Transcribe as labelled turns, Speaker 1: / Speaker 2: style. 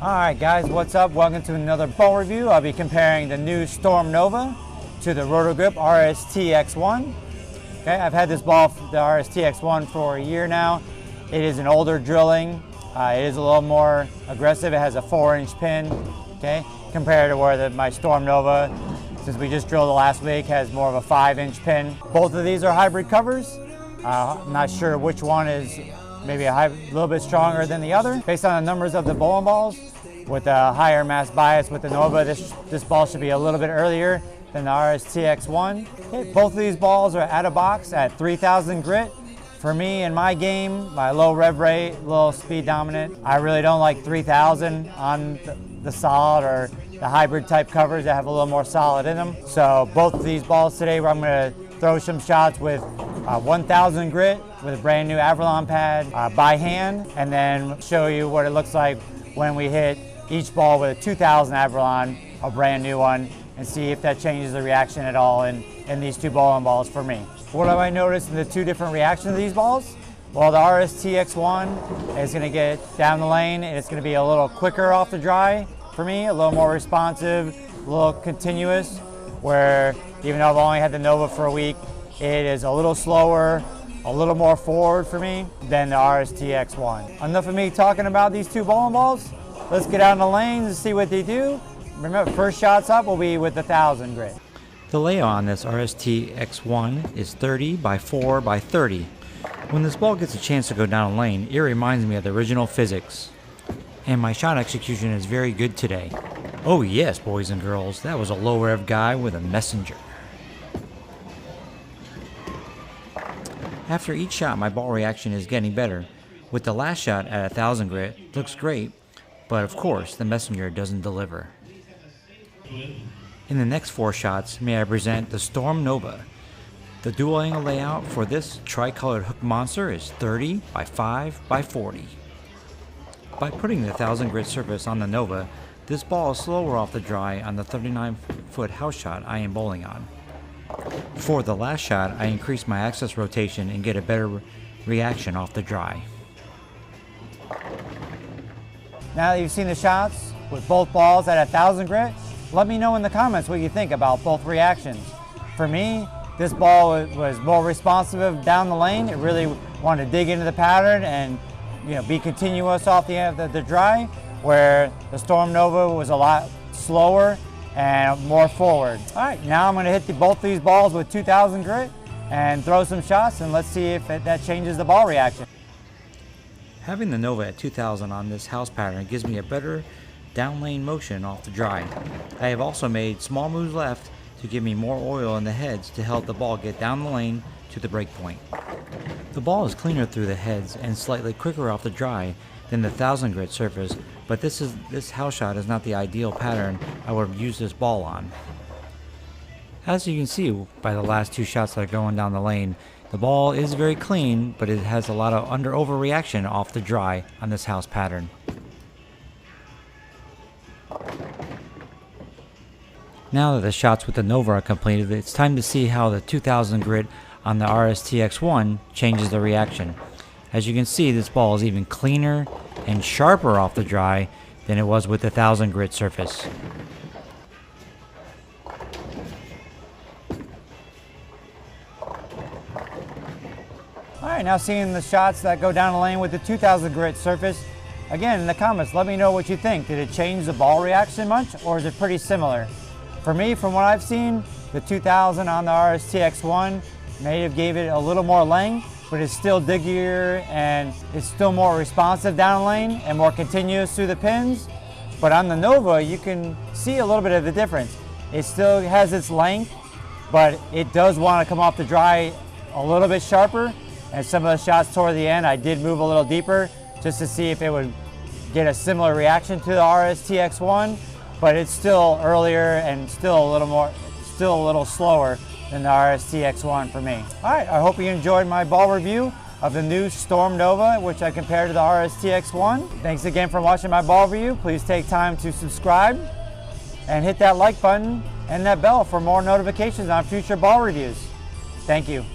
Speaker 1: Alright guys, what's up? Welcome to another ball review. I'll be comparing the new Storm Nova to the Roto Grip RST X-1. Okay, I've had this ball, the RST X-1, for a year now. It is an older drilling. It is a little more aggressive. It has a 4-inch pin, okay, compared to where my Storm Nova, since we just drilled it last week, has more of a 5-inch pin. Both of these are hybrid covers. I'm not sure which one is maybe a little bit stronger than the other. Based on the numbers of the bowling balls, with a higher mass bias with the Nova, this ball should be a little bit earlier than the RST X-1. Okay, both of these balls are out of box at 3,000 grit. For me, in my game, my low rev rate, low speed dominant, I really don't like 3,000 on the solid or the hybrid type covers that have a little more solid in them. So both of these balls today, where I'm going to throw some shots with 1,000 grit with a brand new Avalon pad by hand, and then show you what it looks like when we hit each ball with a 2,000 Avalon, a brand new one, and see if that changes the reaction at all in these two bowling balls for me. What have I noticed in the two different reactions of these balls? Well, the RST X-1 is going to get down the lane and it's going to be a little quicker off the dry for me, a little more responsive, a little continuous, where even though I've only had the Nova for a week, it is a little slower, a little more forward for me than the RST X-1. Enough of me talking about these two bowling balls. Let's get out in the lanes and see what they do. Remember, first shots up will be with the 1,000 grit.
Speaker 2: The layout on this RST X-1 is 30 by 4 by 30. When this ball gets a chance to go down a lane, it reminds me of the original physics. And my shot execution is very good today. Oh yes, boys and girls, that was a low rev guy with a messenger. After each shot, my ball reaction is getting better. With the last shot at 1,000 grit, it looks great, but of course the messenger doesn't deliver. In the next 4 shots, may I present the Storm Nova. The dual angle layout for this tricolored hook monster is 30 by 5 by 40. By putting the 1,000 grit surface on the Nova, this ball is slower off the dry on the 39-foot house shot I am bowling on. For the last shot, I increase my axis rotation and get a better reaction off the dry.
Speaker 1: Now that you've seen the shots with both balls at 1,000 grit, let me know in the comments what you think about both reactions. For me, this ball was more responsive down the lane. It really wanted to dig into the pattern and be continuous off the dry, where the Storm Nova was a lot slower and more forward. All right, now I'm going to hit both these balls with 2,000 grit and throw some shots, and let's see if that changes the ball reaction.
Speaker 2: Having the Nova at 2,000 on this house pattern gives me a better down lane motion off the dry. I have also made small moves left to give me more oil in the heads to help the ball get down the lane to the break point. The ball is cleaner through the heads and slightly quicker off the dry than the 1,000 grit surface, but this house shot is not the ideal pattern I would use this ball on. As you can see by the last 2 shots that are going down the lane, the ball is very clean, but it has a lot of overreaction off the dry on this house pattern. Now that the shots with the Nova are completed, it's time to see how the 2,000 grit on the RST X-1 changes the reaction. As you can see, this ball is even cleaner and sharper off the dry than it was with the 1,000 grit surface.
Speaker 1: Alright, now seeing the shots that go down the lane with the 2,000 grit surface. Again, in the comments, let me know what you think. Did it change the ball reaction much, or is it pretty similar? For me, from what I've seen, the 2,000 on the RST X-1 may have gave it a little more length, but it's still diggier and it's still more responsive down lane and more continuous through the pins. But on the Nova, you can see a little bit of the difference. It still has its length, but it does want to come off the dry a little bit sharper. And some of the shots toward the end, I did move a little deeper just to see if it would get a similar reaction to the RST X-1, but it's still earlier and still a little slower than the RST X-1 for me. All right, I hope you enjoyed my ball review of the new Storm Nova, which I compared to the RST X-1. Thanks again for watching my ball review. Please take time to subscribe and hit that like button and that bell for more notifications on future ball reviews. Thank you.